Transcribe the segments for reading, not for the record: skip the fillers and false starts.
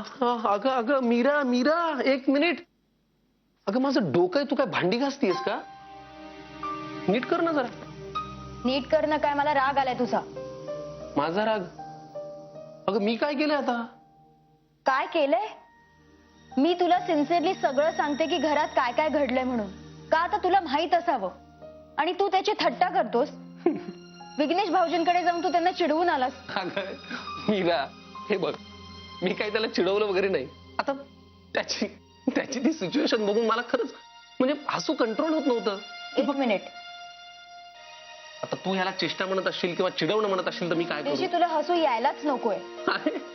अगं अगं मीरा मीरा, एक मिनिट. अगं माझं डोकं आहे, तू काय भांडी घासतीयस का? नीट कर ना जरा. नीट करणं काय, मला राग आलाय तुझा. माझा राग? अगं मी काय केलंय आता? काय केलंय? मी तुला सिन्सिअरली सगळं सांगते की घरात काय काय घडलंय म्हणून. का आता तुला माहित असावं आणि तू त्याची थट्टा करतोस. विघ्नेश भाऊजींकडे जाऊन तू त्यांना चिडवून आलास. अगं मीरा, हे बघ, मी काही त्याला चिडवलं वगैरे नाही. आता त्याची ती सिच्युएशन बघून मला खरंच म्हणजे हसू कंट्रोल होत नव्हतं. एक मिनिट. आता तू ह्याला चेष्टा म्हणत असशील किंवा चिडवणं म्हणत असशील तर मी काय ऋषी, करू? तुला हसू यायलाच नकोय.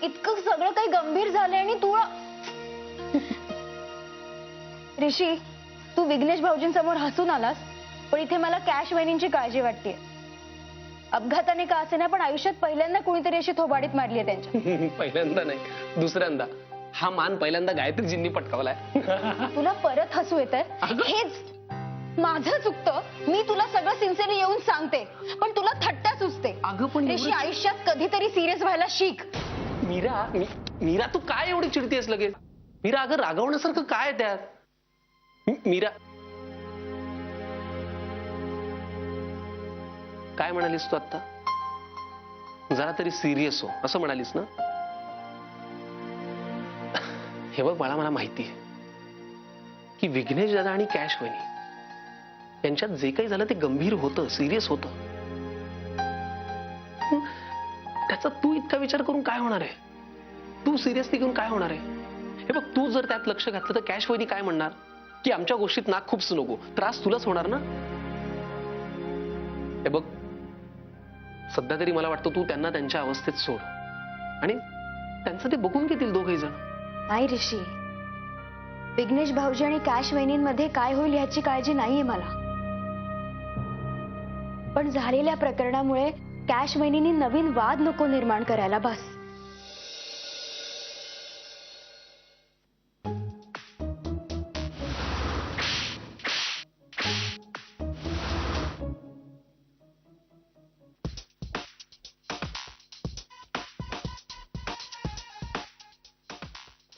इतकं सगळं काही गंभीर झालंय आणि तू ऋषी, तू विघ्नेश भाऊजींसमोर हसून आलास, पण इथे मला कॅश वहिनींची काळजी वाटते. अपघाताने का असेना, पण आयुष्यात पहिल्यांदा कोणीतरी अशी थोबाडीत मारलीये त्यांच्या. पहिल्यांदा नाही, दुसऱ्यांदा. हा मान पहिल्यांदा गायत्रीजींनी पटकावलाय. तुला परत हसू येतंय? हेच माझं चुकतं. मी तुला सगळं सिन्सिअरली येऊन सांगते, पण तुला थट्टा सुचते. अगं पण ऋषी, आयुष्यात कधीतरी सिरियस व्हायला शिक. मीरा तू काय एवढी चिडतेस लगेच? मीरा, अगं रागवण्यासारखं काय त्यात? मीरा, काय म्हणालीस तू आता? जरा तरी सिरियस हो असं म्हणालीस ना? हे बघ बाळा, मला माहिती आहे की विघ्नेश दादा आणि कॅश वहिनी यांच्यात जे काही झालं ते गंभीर होतं, सिरियस होतं. त्याचा तू इतका विचार करून काय होणार आहे? तू सिरियसली घेऊन काय होणार आहे? हे बघ, तू जर त्यात लक्ष घातलं तर कॅश वहिनी काय म्हणणार की आमच्या गोष्टीत नाक खूपसू नको, त्रास तुलाच होणार ना. हे बघ, सध्या तरी मला वाटतं तू त्यांना त्यांच्या अवस्थेत सोड आणि त्यांचं ते बघून घेतील दोघेही जण. नाही ऋषी, विघ्नेश भाऊजी आणि कॅश वहिनींमध्ये काय होईल ह्याची काळजी नाहीये मला. पण झालेल्या प्रकरणामुळे कॅश वहिनींनी नवीन वाद नको निर्माण करायला, बस.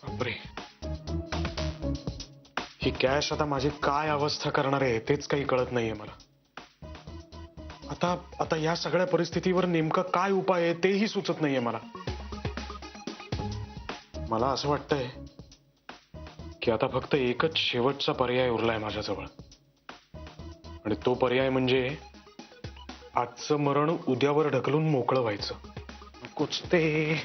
बापरे, ही कॅश आता माझी काय अवस्था करणार आहे तेच काही कळत नाहीये मला. आता या सगळ्या परिस्थितीवर नेमका काय उपाय आहे तेही सुचत नाहीये मला. मला असं वाटतंय की आता फक्त एकच शेवटचा पर्याय उरलाय माझ्याजवळ, आणि तो पर्याय म्हणजे आजचं मरण उद्यावर ढकलून मोकळं व्हायचं. नकोच ते.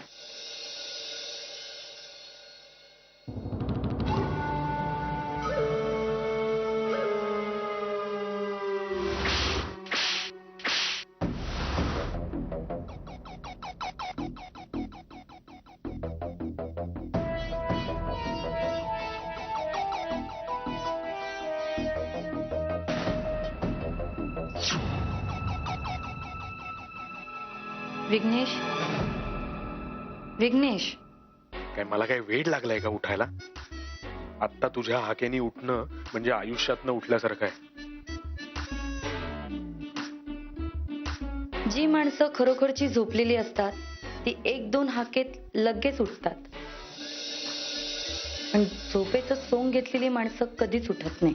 विघ्नेश, विघ्नेश, काय मला काय वेळ लागलाय का उठायला? आत्ता तुझ्या हाकेनी उठणं म्हणजे आयुष्यातनं उठल्यासारखं आहे. जी माणसं खरोखरची झोपलेली असतात ती एक दोन हाकेत लगेच उठतात, पण झोपेचं सोंग घेतलेली माणसं कधीच उठत नाही.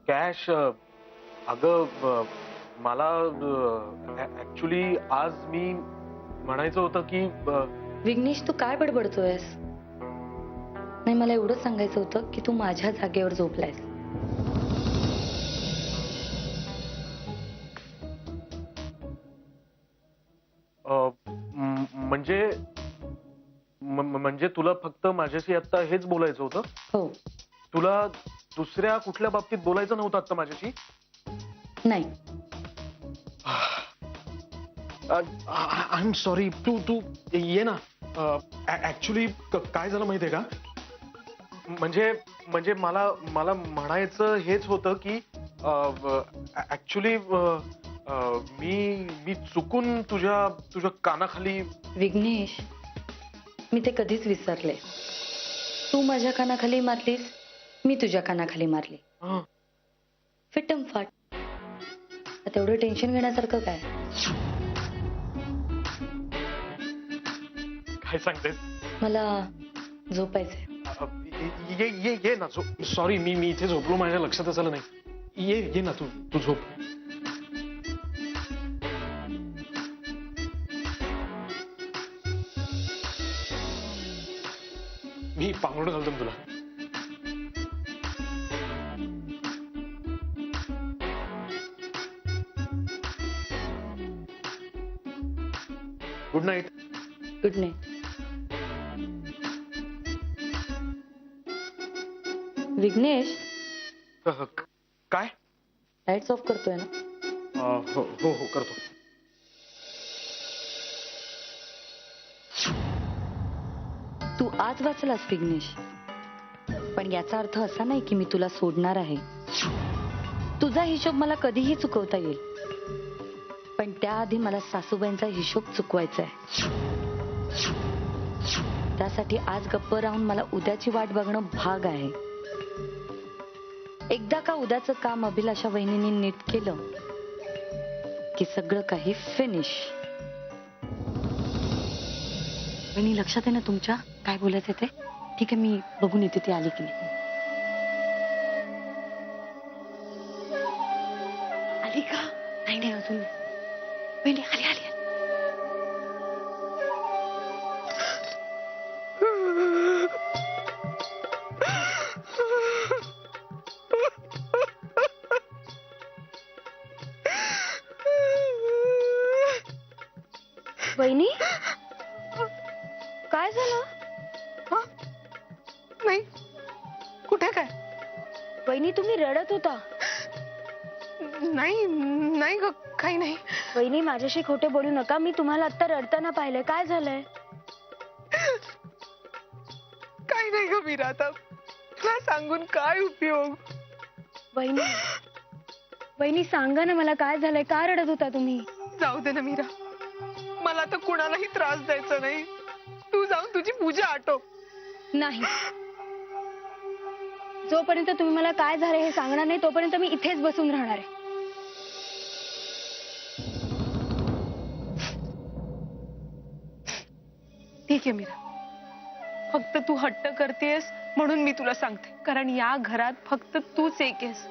कॅश, अगं मला ऍक्च्युली आज मी म्हणायचं होतं की विघ्नेश, तू काय बडबडतोयस? नाही, मला एवढंच सांगायचं होतं की तू माझ्या जागेवर झोपलायस. म्हणजे तुला फक्त माझ्याशी आता हेच बोलायचं होतं? हो. तुला दुसऱ्या कुठल्या बाबतीत बोलायचं नव्हतं आता माझ्याशी? नाही. I am sorry. तू ये ना. ऍक्च्युली काय झालं माहितीये का, म्हणजे मला म्हणायचं हेच होतं की ऍक्च्युली मी चुकून तुझ्या कानाखाली. विघ्नेश, मी ते कधीच विसरले. तू माझ्या कानाखाली मारलीस, मी तुझ्या कानाखाली मारली. फिटम फाट. आता एवढं टेन्शन घेण्यासारखं काय? काय सांगतेस? मला झोपायचंय. ये ये ये ना सॉरी मी इथे झोपलो, माझ्या लक्षातच आलं नाही. ये ना तू झोप. मी पांघरुण घालतो ना तुला. Good night. Good night. Vighnesh, काय? लाईट्स ऑफ करतोय ना? हो हो हो करतो. तू आज वाचलास विघ्नेश, पण याचा अर्थ असा नाही की मी तुला सोडणार आहे. तुझा हिशोब मला कधीही चुकवता येईल, पण त्याआधी मला सासूबाईंचा हिशोब चुकवायचा आहे. त्यासाठी आज गप्प राहून मला उद्याची वाट बघणं भाग आहे. एकदा का उद्याचं काम अभिलाषा वहिनींनी नीट केलं की सगळं काही फिनिश. वहिनी लक्षात आहे ना तुमच्या काय बोलायचं ते? ठीक आहे, मी बघून येते ती आली की नाही. आली का? नाही अजून. वहिनी आली आली. वहिनी, काय झालं? नाही, कुठे काय? वहिनी तुम्ही रडत होता. नाही नाही ग, काही नाही. वहिनी माझ्याशी खोटे बोलू नका. मी तुम्हाला आता रडताना पाहिलंय. काय झालंय? काही नाही ग मीरा, आता तुला सांगून काय उपयोग? वहिनी, वहिनी सांगा ना मला काय झालंय. का रडत होता तुम्ही? जाऊ दे ना मीरा, मला तर कुणालाही त्रास द्यायचा नाही. तू जाऊन तुझी पूजा आटोप. नाही, जोपर्यंत तुम्ही मला काय झालंय हे सांगणार नाही तोपर्यंत मी इथेच बसून राहणार आहे. ठीक आहे मीरा, फक्त तू हट्ट करतेस म्हणून मी तुला सांगते. कारण या घरात फक्त तूच एक आहेस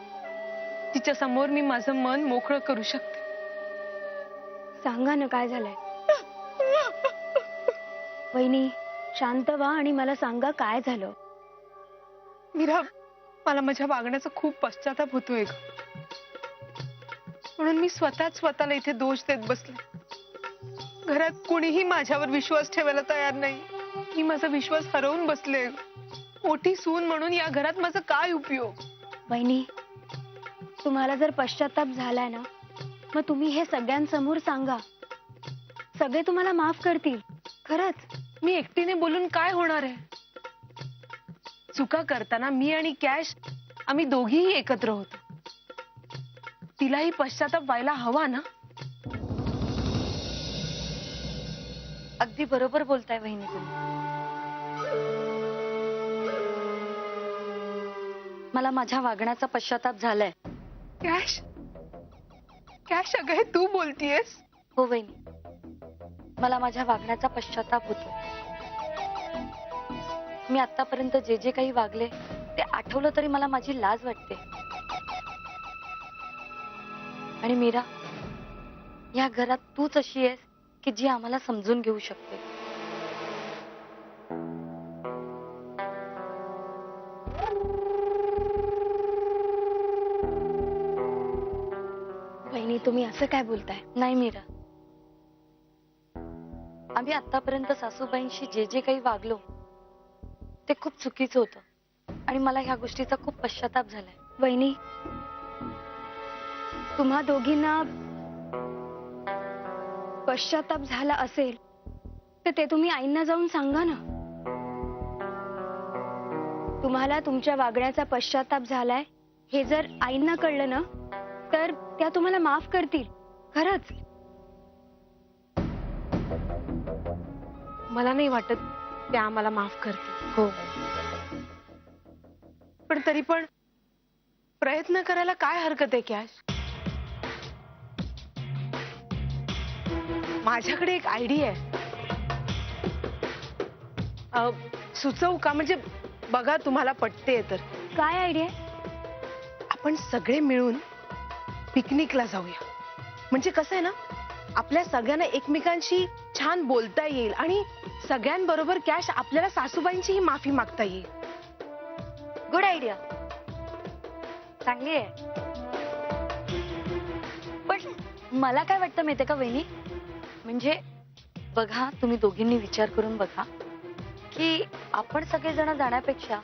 तिच्या समोर मी माझं मन मोकळं करू शकते. सांगा ना काय झालंय. वहिनी शांत व्हा आणि मला सांगा काय झालं. मीरा, मला माझ्या वागण्याचा खूप पश्चाताप होतोय ग. म्हणून मी स्वतःला इथे दोष देत बसले. घरात कोणीही माझ्यावर विश्वास ठेवायला तयार नाही. मी माझा विश्वास हरवून बसले. मोठी सून म्हणून या घरात माझा काय उपयोग? वहिनी, तुम्हाला जर पश्चाताप झालाय ना, मग तुम्ही हे सगळ्यांसमोर सांगा. सगळे तुम्हाला माफ करतील. खरंच. मी एकटीने बोलून काय होणार आहे? चुका करताना मी आणि कॅश आम्ही दोघीही एकत्र होतो. तिलाही पश्चाताप व्हायला हवा ना. अगदी बरोबर बोलताय वहिनी तुम्ही. मला माझ्या वागण्याचा पश्चाताप झालाय. कॅश, कॅश अगं हे तू बोलतीयस? हो वहिनी, मला माझ्या वागण्याचा पश्चाताप होतो. मी आतापर्यंत जे जे काही वागले ते आठवलं तरी मला माझी लाज वाटते. आणि मीरा, या घरात तूच अशी आहेस की जी आम्हाला समजून घेऊ शकते. वहिनी तुम्ही असं काय बोलताय? नाही मीरा, आम्ही आतापर्यंत सासूबाईंशी जे जे काही वागलो ते खूप चुकीचं होतं आणि मला ह्या गोष्टीचा खूप पश्चाताप झालाय. वहिनी, तुम्हा दोघींना पश्चाताप झाला असेल तर ते तुम्ही आईंना जाऊन सांगा ना. तुम्हाला तुमच्या वागण्याचा पश्चाताप झालाय हे जर आईंना कळलं ना तर त्या तुम्हाला माफ करतील. खरंच. मला नाही वाटत त्या आम्हाला माफ करतील. हो, पण तरी पण प्रयत्न करायला काय हरकत आहे कॅश? माझ्याकडे एक आयडिया आहे. सुचवू का? म्हणजे बघा तुम्हाला पटते तर. काय आयडिया? आपण सगळे मिळून पिकनिकला जाऊया. म्हणजे कसं आहे ना, आपल्या सगळ्यांना एकमेकांशी छान बोलता येईल आणि सगळ्यांबरोबर कॅश आपल्याला सासूबाईंचीही माफी मागता येईल. गुड आयडिया, चांगली आहे. पण मला काय वाटतं माहितीये का वहिनी, म्हणजे बघा, तुम्ही दोघींनी विचार करून बघा की आपण सगळेजण जाण्यापेक्षा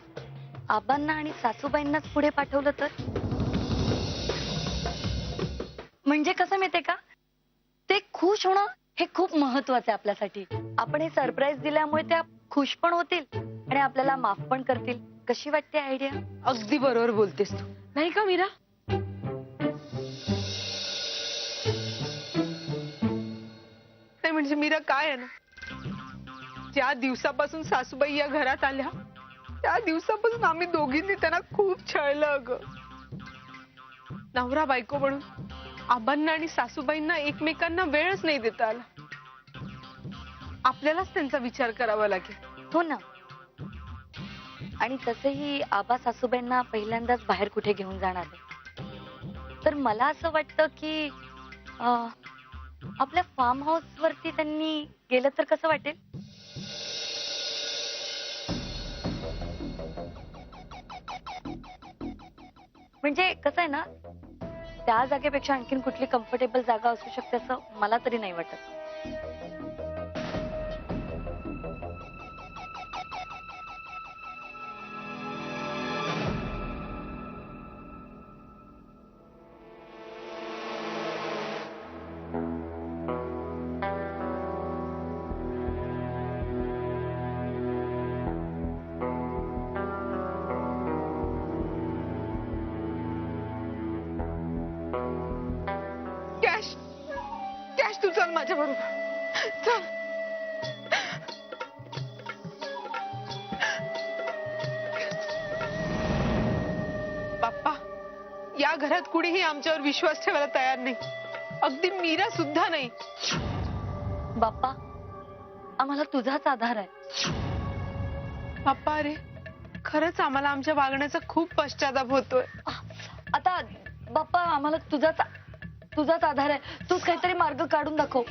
आबांना आणि सासूबाईंनाच पुढे पाठवलं तर. म्हणजे कसं माहितीये का, ते खुश होणं हे खूप महत्वाचं आहे आपल्यासाठी. आपण हे सरप्राईज दिल्यामुळे त्या खुश पण होतील आणि आपल्याला माफ पण करतील. कशी वाटते आयडिया? अगदी बरोबर बोलतेस तू, नाही का मीरा? नाही म्हणजे मीरा, काय आहे ना, ज्या दिवसापासून सासूबाई या घरात आल्या त्या दिवसापासून आम्ही दोघींनी त्यांना खूप छळलं अगं. नवरा बायको म्हणून आबांना आणि सासूबाईंना एकमेकांना वेळच नाही देता आला. आपल्यालाच त्यांचा विचार करावा लागेल. हो ना. आणि तसंही आबा सासूबाईंना पहिल्यांदाच बाहेर कुठे घेऊन जाणार आहे. तर मला असं वाटतं की आपल्या फार्म हाऊस वरती त्यांनी गेलं तर कसं वाटेल? म्हणजे कसं आहे ना, त्या जागेपेक्षा आणखीन कुठली कम्फर्टेबल जागा असू शकते असं मला तरी नाही वाटत. कॅश, कॅश तू चल माझ्या बरोबर, चल. बाप्पा, या घरात कुणीही आमच्यावर विश्वास ठेवायला तयार नाही. अगदी मीरा सुद्धा नाही. बाप्पा, आम्हाला तुझाच आधार आहे. बाप्पा, अरे खरंच आम्हाला आमच्या वागण्याचा खूप पश्चाताप होतोय. आता बाप्पा, आम्हाला तुझाच आधार आहे. तूच काहीतरी मार्ग काढून दाखव.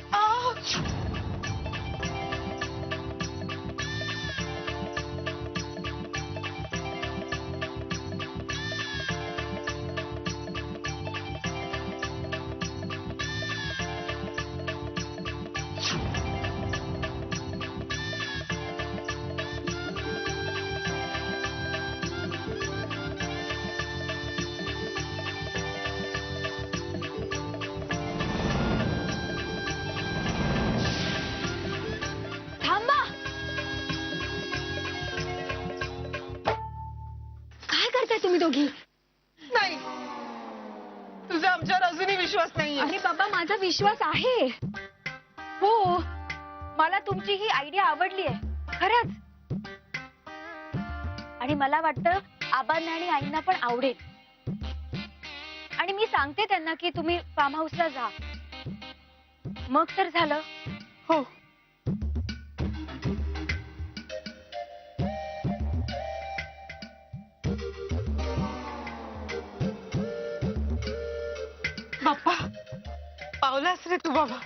थांबा. काय करताय तुम्ही दोघी? नाही, तुझा आमच्यावर अजूनही विश्वास नाहीये. अरे बाबा, माझा विश्वास आहे. हो, मला तुमची ही आयडिया आवडली आहे खरंच. आणि मला वाटतं आबांना आणि आईंना पण आवडेल. आणि मी सांगते त्यांना की तुम्ही फार्म हाऊसला जा. मग तर झालं. हो, बाप्पा, पावलास रे तू बाबा.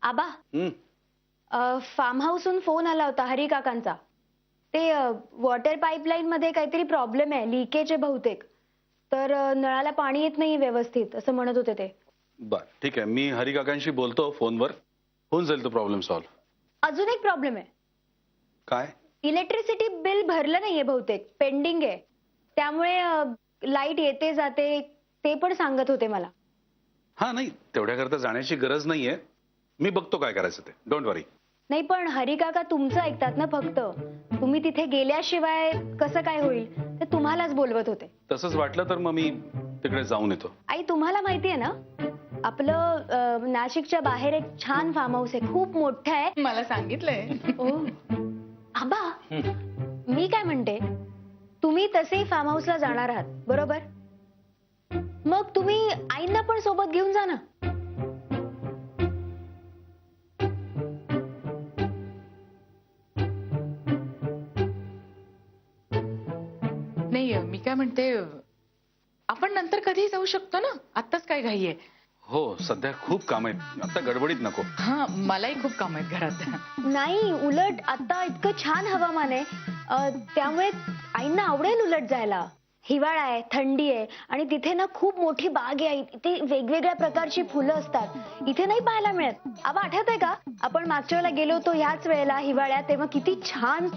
आबा, फार्म हाऊसहून फोन आला होता हरी काकांचा. ते वॉटर पाईपलाईन मध्ये काहीतरी प्रॉब्लेम आहे, लिकेज आहे बहुतेक. तर नळाला पाणी येत नाही व्यवस्थित असं म्हणत होते ते. बर, ठीक आहे. मी हरिकाकांशी बोलतो फोनवर. होऊन जाईल तो प्रॉब्लेम सॉल्व्ह. अजून एक प्रॉब्लेम आहे. काय? इलेक्ट्रिसिटी बिल भरलं नाहीये बहुतेक, पेंडिंग आहे. त्यामुळे लाईट येते जाते ते पण सांगत होते मला. हा नाही, तेवढ्याकरता जाण्याची गरज नाहीये. मी बघतो काय करायचं ते, डोंट वरी. नाही पण हरिकाका तुमचं ऐकतात ना फक्त. तुम्ही तिथे गेल्याशिवाय कसं काय होईल ते तुम्हालाच बोलवत होते. तसंच वाटलं तर मग मी तिकडे जाऊन येतो. आई तुम्हाला माहितीये ना आपलं नाशिकच्या बाहेर एक छान फार्म हाऊस आहे, खूप मोठं आहे. मला सांगितलंय. ओ आबा, मी काय म्हणते, तुम्ही तसेही फार्म हाऊसला जाणार आहात बरोबर? मग तुम्ही आईंना पण सोबत घेऊन जा ना. नाही मी काय म्हणते, आपण नंतर कधीही जाऊ शकतो ना, आत्ताच काय घाई आहे? हो, सध्या खूप काम आहेत, आता गडबडीत नको. हा, मलाही खूप काम आहेत घरात. नाही, उलट आता इतकं छान हवामान आहे, त्यामुळे आईंना आवडेल उलट जायला. हिवाळा आहे, थंडी आहे आणि तिथे ना खूप मोठी बाग आहे. इथे वेगवेगळ्या प्रकारची फुलं असतात, इथे नाही पाहायला मिळत. आबा आठवतंय का आपण मागच्या वेळेला गेलो होतो ह्याच वेळेला हिवाळ्यात, तेव्हा किती छान.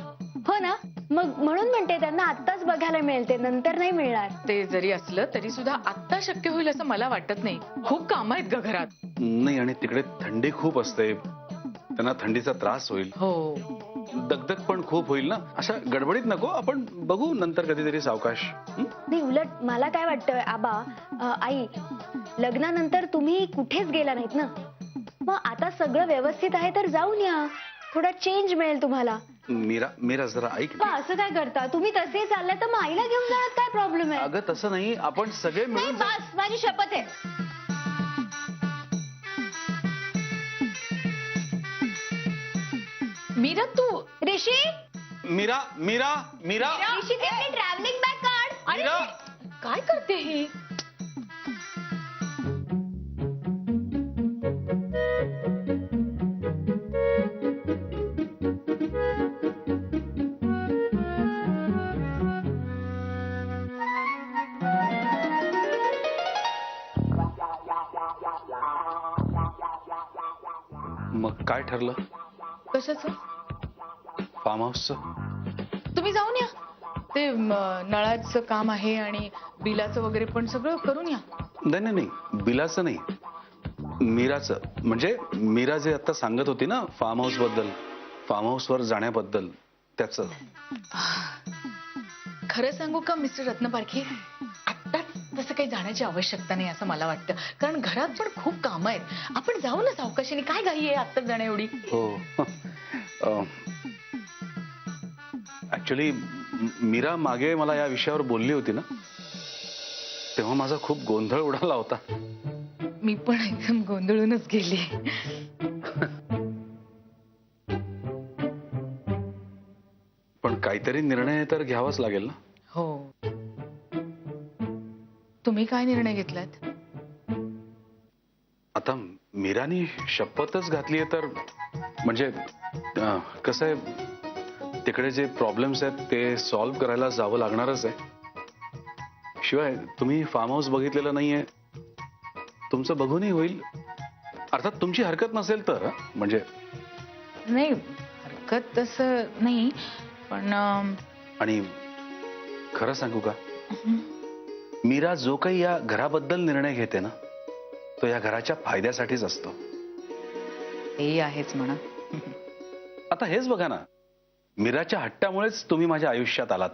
हो ना, मग म्हणून म्हणते त्यांना आत्ताच बघायला मिळेल, ते नंतर नाही मिळणार. ते जरी असलं तरी सुद्धा आत्ता शक्य होईल असं मला वाटत नाही. खूप काम आहेत ग घरात. नाही, आणि तिकडे थंडी खूप असते, त्यांना थंडीचा त्रास होईल, हो. दगदग पण खूप होईल ना. अशा गडबडीत नको, आपण बघू नंतर कधीतरी सावकाश. नाही, उलट मला काय वाटतं आबा, आई, लग्नानंतर तुम्ही कुठेच गेला नाहीत ना, मग आता सगळं व्यवस्थित आहे तर जाऊन या, थोडा चेंज मिळेल तुम्हाला. मीरा जरा ऐक. बा, असं काय करता तुम्ही? तसे चाललाय तर मग आईला घेऊन जाण्यात काय प्रॉब्लेम आहे? अगं तसं नाही, आपण सगळे नाही मिळून बस, माझी शपथ आहे. मीरा तू ऋषी, मीरा मीरा मीरा ऋषी ती आपली ट्रॅव्हलिंग बॅग काढ. मीरा काय करते ही? मग काय ठरलं कशाचं? फार्म हाऊसचं? तुम्ही जाऊन या. ते नळाचं काम आहे आणि बिलाचं वगैरे पण सगळं करून या. नाही नाही नाही, बिलाचं नाही, मीराचं. म्हणजे मीरा जे आता सांगत होती ना फार्म हाऊस बद्दल, फार्म हाऊसवर जाण्याबद्दल, त्याचं. खरं सांगू का मिस्टर रत्नपारखे, आत्ताच तसं काही जाण्याची आवश्यकता नाही असं मला वाटतं. कारण घरात पण खूप कामं आहेत. आपण जाऊ ना सावकाशीने, काय घाई आहे आत्ताच जाण्या एवढी? हो. ऍक्च्युली मीरा मागे मला या विषयावर बोलली होती ना, तेव्हा माझा खूप गोंधळ उडाला होता. मी पण एकदम गोंधळूनच गेली. पण काहीतरी निर्णय तर घ्यावाच लागेल ना. हो. तुम्ही काय निर्णय घेतलात? आता मीरानी शपथच घातलीये तर म्हणजे कसं आहे, तिकडे जे प्रॉब्लेम्स आहेत ते सॉल्व्ह करायला जावं लागणारच आहे. शिवाय तुम्ही फार्म हाऊस बघितलेलं नाहीये, तुमचं बघूनही होईल. अर्थात तुमची हरकत नसेल तर. म्हणजे नाही, हरकत तसं नाही, पण आणि खरं सांगू का, मीरा जो काही या घराबद्दल निर्णय घेते ना, तो या घराच्या फायद्यासाठीच असतो. हे आहेच म्हणा. आता हेच बघा ना, मीराच्या हट्टामुळेच तुम्ही माझ्या आयुष्यात आलात.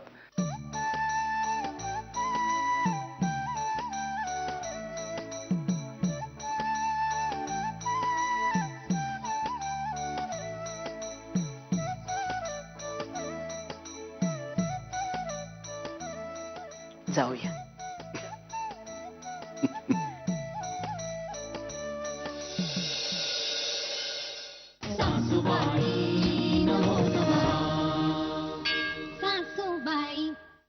जाऊया. सासूबाई